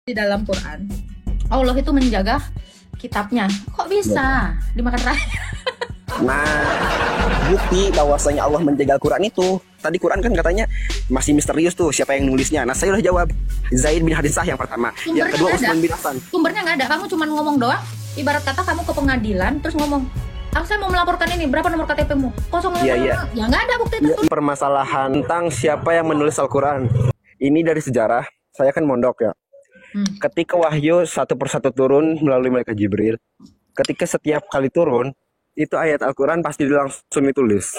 di dalam Quran, Allah itu menjaga kitabnya. Kok bisa dimakan rakyat? Nah, bukti bahwasanya Allah menjaga Al-Quran itu. Tadi Quran kan katanya masih misterius tuh siapa yang nulisnya. Nah, saya udah jawab. Zaid bin Haritsah yang pertama. Yang kedua Utsman bin Affan. Sumbernya nggak ada. Kamu cuma ngomong doang. Ibarat kata kamu ke pengadilan terus ngomong, saya mau melaporkan ini. Berapa nomor KTP-mu? 0. Iya. Ya nggak ada bukti tertulis. Permasalahan tentang siapa yang menulis Al-Quran. Ini dari sejarah. Saya kan mondok ya. Ketika wahyu satu persatu turun melalui malaikat Jibril. Ketika setiap kali turun, itu ayat Al-Quran pasti langsung ditulis.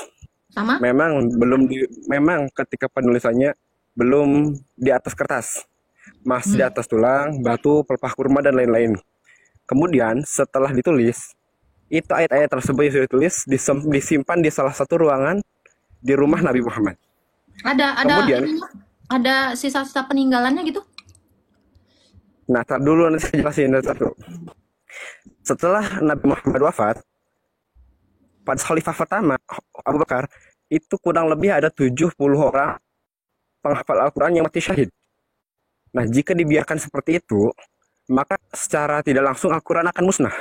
Sama? Memang ketika penulisannya belum di atas kertas, masih di atas tulang, batu, pelepah kurma dan lain-lain. Kemudian setelah ditulis, itu ayat-ayat tersebut yang sudah ditulis disimpan di salah satu ruangan di rumah Nabi Muhammad. Ada sisa-sisa peninggalannya gitu? Nah, tar dulu nanti saya jelasin satu. Setelah Nabi Muhammad wafat, pada khalifah pertama Abu Bakar itu kurang lebih ada 70 orang penghafal Al-Quran yang mati syahid. Nah, jika dibiarkan seperti itu, maka secara tidak langsung Al-Quran akan musnah.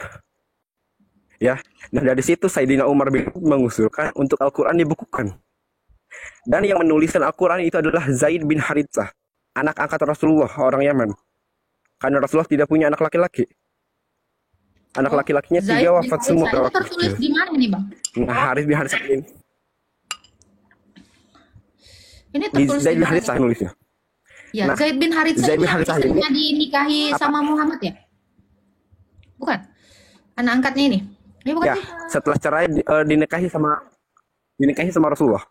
Ya, nah dari situ Sayyidina Umar bin mengusulkan untuk Al-Quran dibukukan. Dan yang menuliskan Al-Quran itu adalah Zaid bin Haritsah, anak angkat Rasulullah, orang Yaman. Karena Rasulullah tidak punya anak laki-laki. Anak laki-lakinya 3 wafat semua. Itu tertulis di mana nih, Bang? Nah, Harits bin Haritsah ini. Ini tertulis Zaid bin Haritsah nulisnya. Ya, Zaid bin Haritsah ini istrinya dinikahi sama Muhammad ya? Bukan? Anak angkatnya ini? Ini bukan ya, sih? Setelah cerai dinikahi sama Rasulullah.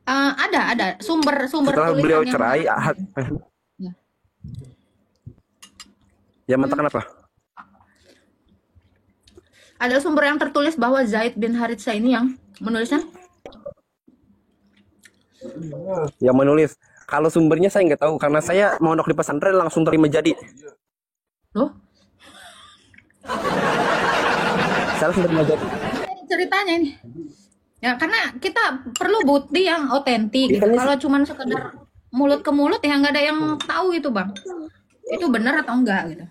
Ada sumber setelah beliau cerai ya mengatakan apa? Ada sumber yang tertulis bahwa Zaid bin Haritsah ini yang menulisnya? Yang menulis. Kalau sumbernya saya nggak tahu karena saya mondok di pesantren langsung terima jadi. Loh? Saya langsung terima jadi. Ceritanya ini. Ya karena kita perlu bukti yang otentik. Gitu. Kalau cuma sekedar mulut ke mulut ya nggak ada yang tahu gitu, Bang. Itu benar atau enggak gitu.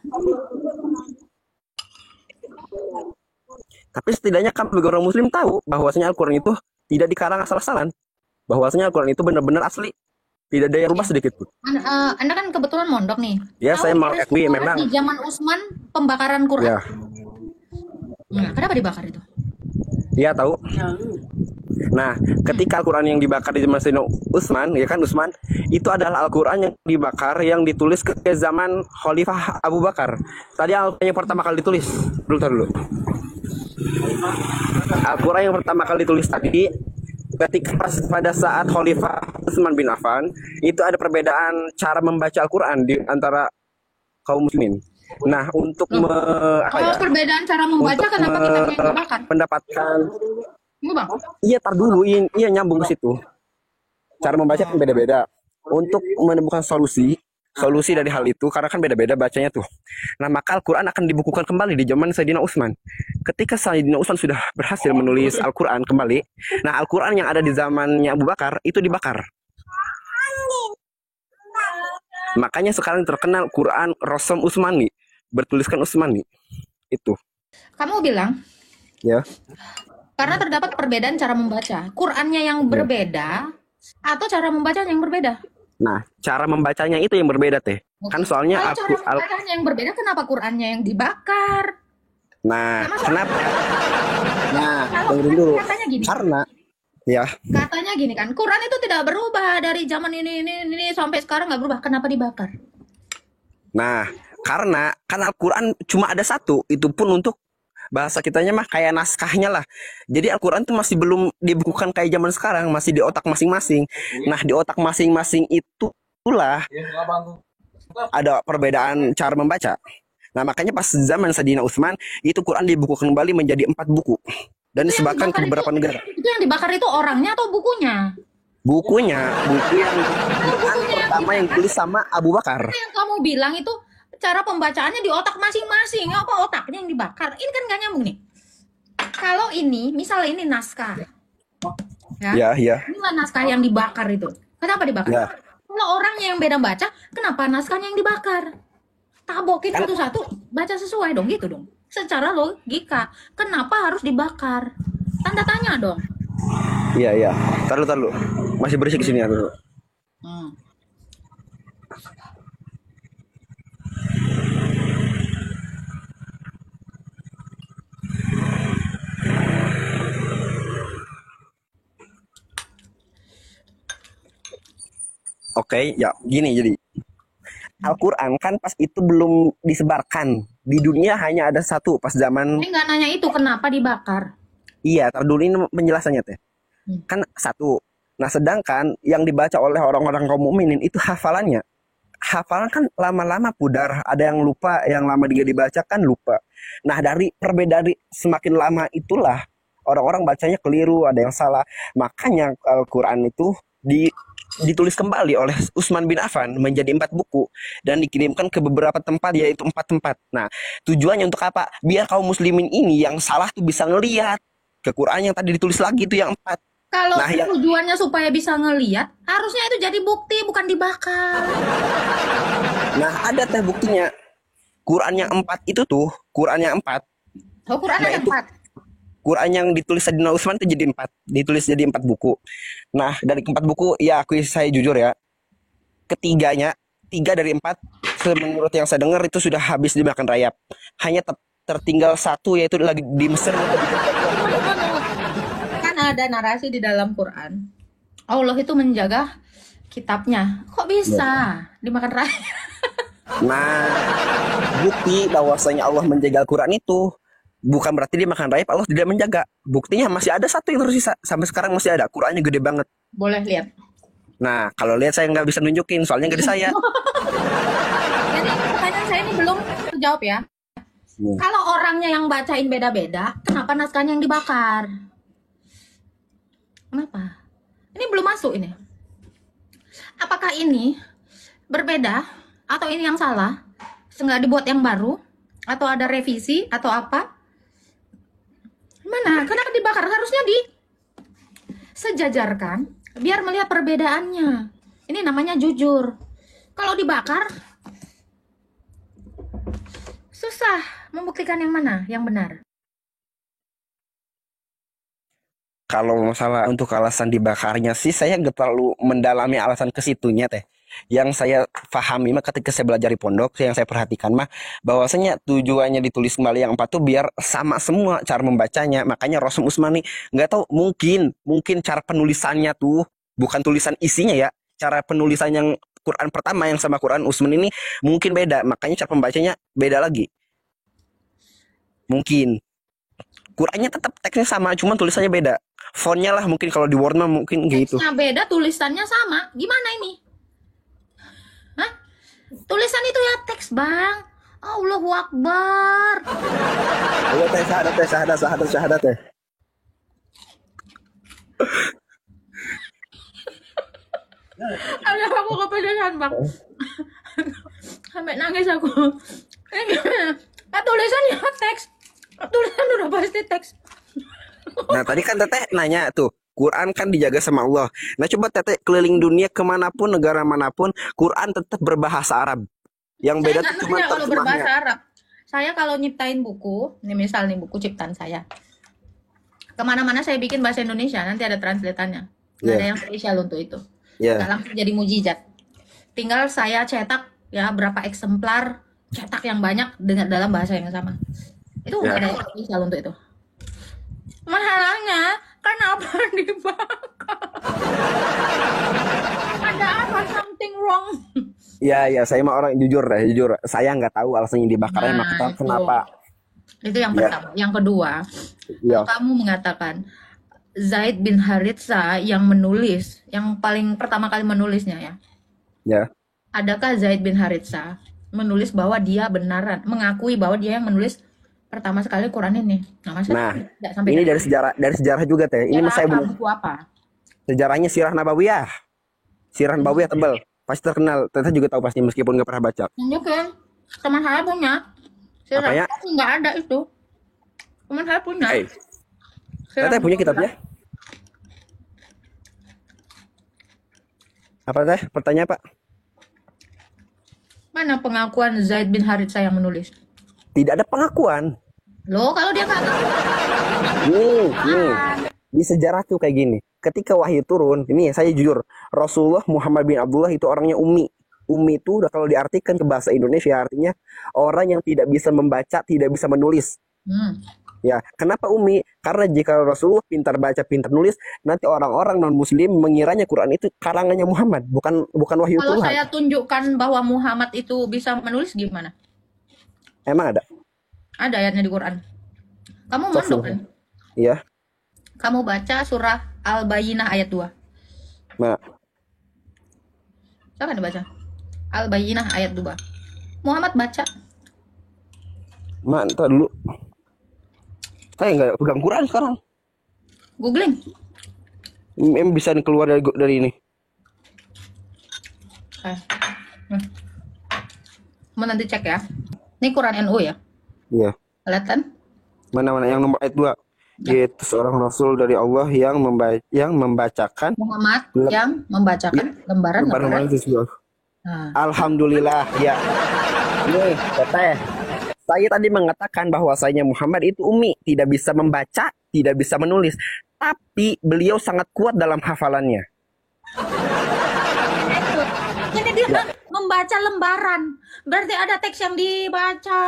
Tapi setidaknya kan orang muslim tahu bahwasanya Al-Quran itu tidak dikarang asal-asalan. Bahwasanya Al-Quran itu benar-benar asli. Tidak ada yang rubah sedikit pun. Anda kan kebetulan mondok nih. Ya, tahu saya mau akui memang. Di zaman Utsman pembakaran Quran. Ya. Nah, kenapa dibakar itu? Iya tahu. Nah, ketika Al-Quran yang dibakar di zaman Sayyidina Utsman, ya kan Utsman, itu adalah Al-Quran yang dibakar yang ditulis ke zaman Khalifah Abu Bakar. Tadi Al-Quran yang pertama kali ditulis. Dulu. Al-Quran yang pertama kali ditulis tadi ketika pada saat Khalifah Utsman bin Affan, itu ada perbedaan cara membaca Al-Quran di antara kaum muslimin. Nah, untuk perbedaan cara membaca kenapa kitabnya dibakar? Mendapatkan Bang. Iya, tar dulu. Iya nyambung ke situ. Cara membaca kan beda-beda. Untuk menemukan solusi dari hal itu karena kan beda-beda bacanya tuh. Nah, maka Al-Qur'an akan dibukukan kembali di zaman Sayyidina Utsman. Ketika Sayyidina Utsman sudah berhasil menulis Al-Qur'an kembali, nah Al-Qur'an yang ada di zamannya Abu Bakar itu dibakar. Makanya sekarang terkenal Quran Rasam Utsmani, bertuliskan Utsmani. Itu. Kamu bilang? Ya. Karena terdapat perbedaan cara membaca. Qurannya yang berbeda atau cara membacanya yang berbeda? Nah, cara membacanya itu yang berbeda, Teh. Kan soalnya cara membacanya yang berbeda, kenapa Qurannya yang dibakar? Nah, kenapa? Nah, dengerin dulu. Karena katanya gini kan, Quran itu tidak berubah dari zaman ini sampai sekarang nggak berubah. Kenapa dibakar? Nah, karena kan Al-Quran cuma ada satu, itu pun untuk bahasa kitanya mah kayak naskahnya lah. Jadi Al-Quran tuh masih belum dibukukan kayak zaman sekarang, masih di otak masing-masing. Nah, di otak masing-masing itulah ada perbedaan cara membaca. Nah, makanya pas zaman Sayyidina Utsman, itu Quran dibukukan kembali menjadi 4 buku. Dan disebarkan ke beberapa negara. Itu yang dibakar itu orangnya atau bukunya? Buku yang pertama yang tulis sama Abu Bakar. Yang kamu bilang itu cara pembacaannya di otak masing-masing. Apa otaknya yang dibakar? Ini kan gak nyambung nih. Kalau ini, misalnya ini naskah. Ya. Inilah naskah yang dibakar itu. Kenapa dibakar? Ya. Kalau orangnya yang beda baca, kenapa naskahnya yang dibakar? Tabokin Kan satu-satu, baca sesuai dong gitu dong. Secara logika, kenapa harus dibakar? Tanda tanya dong. iya iya. Taruh. Masih berisik di sini ya dulu. Hmm. Oke, ya gini jadi Al-Quran kan pas itu belum disebarkan di dunia hanya ada satu pas zaman. Ini nggak nanya itu kenapa dibakar. Iya, tar dulu ini penjelasannya teh. Hmm. Kan satu. Nah, sedangkan yang dibaca oleh orang-orang kaum mukminin itu hafalannya. Hafalan kan lama-lama pudar, ada yang lupa, yang lama dia dibaca kan lupa. Nah, dari perbedaan semakin lama itulah orang-orang bacanya keliru, ada yang salah. Makanya Al-Quran itu ditulis kembali oleh Utsman bin Affan menjadi 4 buku dan dikirimkan ke beberapa tempat, yaitu 4 tempat. Nah, tujuannya untuk apa? Biar kaum muslimin ini yang salah tuh bisa ngelihat ke Quran yang tadi ditulis lagi itu yang 4. Kalau Nah, yang tujuannya supaya bisa ngeliat, harusnya itu jadi bukti, bukan dibakar. ada teh buktinya. Quran yang 4 itu tuh, Quran yang 4. Oh, Quran Nah, ada itu 4. Quran yang ditulis Sayyidina Utsman itu jadi 4, ditulis jadi 4 buku. Nah, dari 4 buku, ya aku saya jujur ya, ketiganya, 3 dari 4, menurut yang saya dengar itu sudah habis dimakan rayap. Hanya tertinggal satu, yaitu lagi di Mesir. Kan ada narasi di dalam Quran. Allah itu menjaga kitabnya. Kok bisa dimakan raya? Nah, bukti bahwasanya Allah menjaga Al-Quran itu bukan berarti dia makan rayap, Allah tidak menjaga. Buktinya masih ada satu yang tersisa. Sampai sekarang masih ada. Qurannya gede banget. Boleh lihat. Nah, kalau lihat saya nggak bisa nunjukin, soalnya nggak di saya. Jadi pertanyaan saya ini belum terjawab ya. Kalau orangnya yang bacain beda-beda, kenapa naskahnya yang dibakar? Kenapa? Ini belum masuk ini. Apakah ini berbeda atau ini yang salah? Nggak dibuat yang baru? Atau ada revisi atau apa? Mana? Kenapa dibakar? Harusnya disejajarkan biar melihat perbedaannya. Ini namanya jujur. Kalau dibakar, susah membuktikan yang mana yang benar. Kalau masalah untuk alasan dibakarnya sih, saya nggak terlalu mendalami alasan ke situnya teh. Yang saya pahami mah ketika saya belajar di pondok, yang saya perhatikan mah bahwasanya tujuannya ditulis kembali yang 4 tuh biar sama semua cara membacanya. Makanya Rasul Utsmani nggak tahu, mungkin cara penulisannya tuh bukan tulisan isinya ya, cara penulisan yang Quran pertama yang sama Quran Utsman ini mungkin beda, makanya cara pembacanya beda lagi. Mungkin Qurannya tetap teksnya sama, cuman tulisannya beda. Fontnya lah mungkin, kalau di Word mah mungkin gitu. Teksnya beda, tulisannya sama. Gimana ini? Hah? Tulisan itu ya teks, Bang. Allahu Akbar. Ayo teh, syahadat teh. Ada aku kepedesan, Bang. Sampai nangis aku. Tulisannya teks. Tulisan udah pasti teks. Nah tadi kan teteh nanya tuh, Quran kan dijaga sama Allah. Nah coba teteh keliling dunia kemanapun, negara manapun, Quran tetap berbahasa Arab. Yang beda tuh cuma kalau berbahasa terjemahnya. Arab. Saya kalau nyiptain buku, ini misal nih buku ciptaan saya. Kemana-mana saya bikin bahasa Indonesia, nanti ada translatannya. Nggak ada yang spesial untuk itu. Nggak langsung jadi mujizat. Tinggal saya cetak ya berapa eksemplar, cetak yang banyak dengan dalam bahasa yang sama. Itu nggak ada yang spesial untuk itu. Masalahnya kenapa dibakar? Ada apa? Something wrong? Ya, saya mah orang jujur. Saya nggak tahu alasannya dibakarnya, maka kenapa. Itu yang pertama. Yang kedua, kamu mengatakan Zaid bin Haritsa yang menulis, yang paling pertama kali menulisnya ya. Ya. Adakah Zaid bin Haritsa menulis bahwa dia benaran, mengakui bahwa dia yang menulis pertama sekali Quran ini? Nah, ini dari sejarah juga teh. Ini mas saya belum. Buku apa? Sejarahnya Sirah Nabawiyah. Sirah Nabawiyah tebal. Pasti terkenal. Teteh juga tahu pasti meskipun nggak pernah baca. Tunjukin. Teman saya punya. Sirah nggak ada itu. Teman saya punya. Teteh punya kitabnya? Apa teh? Pertanyaan Pak? Mana pengakuan Zaid bin Haritsa yang menulis? Tidak ada pengakuan. Loh, kalau dia nggak ngaku. Nih. Di sejarah tuh kayak gini. Ketika wahyu turun, ini saya jujur, Rasulullah Muhammad bin Abdullah itu orangnya ummi. Ummi itu udah kalau diartikan ke bahasa Indonesia artinya orang yang tidak bisa membaca, tidak bisa menulis. Ya, kenapa ummi? Karena jika Rasulullah pintar baca, pintar nulis, nanti orang-orang non-muslim mengiranya Quran itu karangannya Muhammad, bukan wahyu Kalau Tuhan. saya tunjukkan bahwa Muhammad itu bisa menulis gimana? Emang ada? Ada ayatnya di Quran. Kamu mondok kan? Iya. Kamu baca surah Al-Bayyinah ayat 2. Nah. Siapa yang baca? Al-Bayyinah ayat 2. Muhammad baca. Ntar dulu. Saya nggak pegang Quran sekarang. Googling. Bisa keluar dari ini. Mau nanti cek ya. Ini Quran NU ya? Iya. Kelihatan? Mana yang nomor ayat 2? Yaitu seorang Rasul dari Allah yang membacakan Muhammad yang membacakan lembaran tersebut. Alhamdulillah ya. Nih, teteh. Saya tadi mengatakan bahwasanya Muhammad itu ummi, tidak bisa membaca, tidak bisa menulis, tapi beliau sangat kuat dalam hafalannya. Ini dia membaca lembaran, berarti ada teks yang dibaca.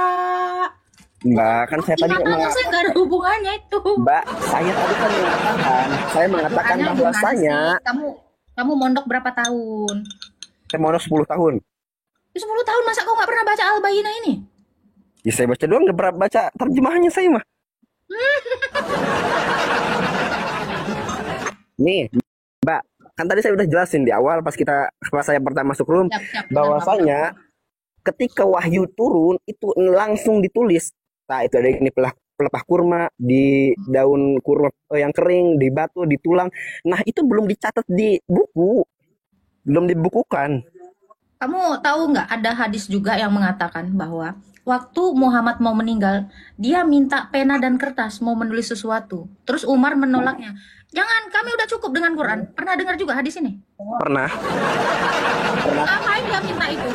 Mbak, kan saya tadi saya nggak ada hubungannya itu. Mbak, saya tadi kan mengatakan bahwasanya kamu mondok berapa tahun? Saya mondok 10 tahun. 10 tahun masa kau nggak pernah baca Al-Bayyinah ini? Ya saya baca doang, nggak pernah baca terjemahannya saya mah. Nih, Mbak, kan tadi saya udah jelasin di awal pas saya pertama masuk room bahwasanya ketika wahyu turun itu langsung ditulis. Nah, itu ada ini pelepah kurma di daun kurma yang kering, di batu, di tulang. Nah, itu belum dicatat di buku. Belum dibukukan. Kamu tahu nggak ada hadis juga yang mengatakan bahwa waktu Muhammad mau meninggal, dia minta pena dan kertas mau menulis sesuatu. Terus Umar menolaknya. Jangan, kami udah cukup dengan Quran. Pernah dengar juga hadis ini? Pernah. Ngapain dia minta itu?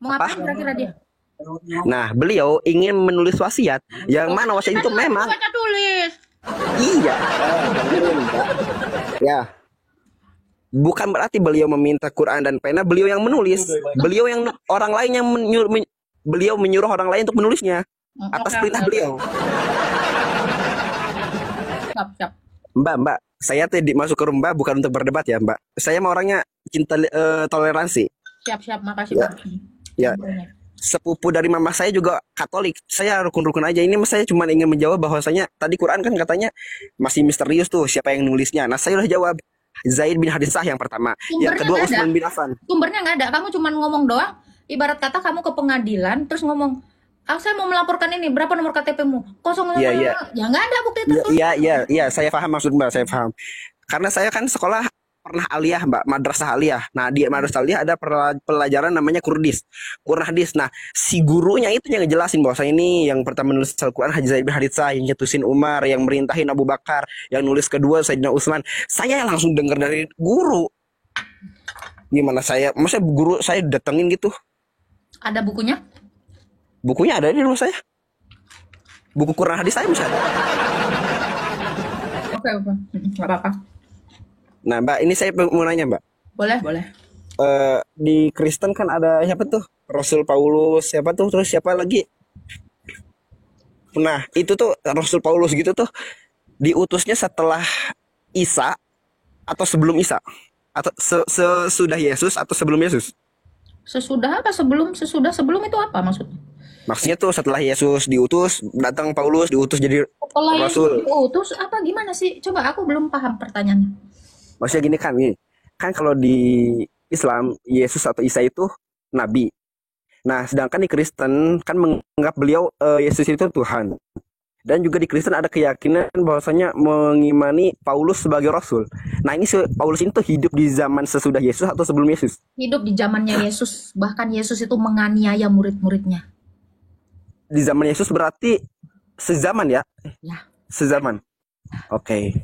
Mau ngapain kira-kira dia? Nah, beliau ingin menulis wasiat. Yang mana wasiat itu memang baca tulis. Iya. Ya. Bukan berarti beliau meminta Quran dan pena, beliau yang menulis. Beliau yang orang lain yang beliau menyuruh orang lain untuk menulisnya atas perintah beliau. Siap. Mbak, saya tadi masuk ke rumah bukan untuk berdebat ya, Mbak. Saya mau orangnya cinta toleransi. Siap, makasih Pak. Ya. Sepupu dari mama saya juga Katolik. Saya rukun-rukun aja. Ini saya cuma ingin menjawab bahwasanya tadi Quran kan katanya masih misterius tuh siapa yang nulisnya. Nah, saya udah jawab. Zaid bin Haritsah yang pertama. Yang kedua Utsman bin Affan. Sumbernya nggak ada. Kamu cuma ngomong doang. Ibarat kata kamu ke pengadilan terus ngomong, saya mau melaporkan ini, berapa nomor KTP-mu? 0. Iya. Ya nggak ada bukti itu. Iya, saya paham maksud Mbak, saya paham. Karena saya kan sekolah pernah aliyah, Mbak, madrasah aliyah. Nah, di madrasah aliyah ada pelajaran namanya Qurdis. Nah, si gurunya itu yang ngejelasin bahwa saya ini yang pertama nulis Al-Quran Haji Zaid bin Haritsah, yang nyetusin Umar, yang merintahin Abu Bakar, yang nulis kedua Sayyidina Utsman. Saya langsung dengar dari guru. Gimana masa guru saya datengin gitu? Ada bukunya? Bukunya ada di rumah saya. Buku Quran hadis saya bisa ada. Oke. Nggak apa-apa. Nah, Mbak, ini saya mau nanya, Mbak. Boleh. Di Kristen kan ada siapa tuh? Rasul Paulus, siapa tuh? Terus siapa lagi? Nah, itu tuh Rasul Paulus gitu tuh diutusnya setelah Isa atau sebelum Isa? Atau sesudah Yesus atau sebelum Yesus? Sesudah apa sebelum? Sebelum itu apa maksudnya? Maksudnya tuh setelah Yesus diutus, datang Paulus diutus jadi Rasul. Diutus apa gimana sih? Coba aku belum paham pertanyaannya. Maksudnya gini kan kalau di Islam Yesus atau Isa itu nabi. Nah, sedangkan di Kristen kan menganggap beliau Yesus itu Tuhan. Dan juga di Kristen ada keyakinan bahwasanya mengimani Paulus sebagai rasul. Nah, ini Paulus itu hidup di zaman sesudah Yesus atau sebelum Yesus? Hidup di zamannya Yesus. Bahkan Yesus itu menganiaya murid-muridnya. Di zaman Yesus berarti sezaman ya? Ya. Sezaman. Oke.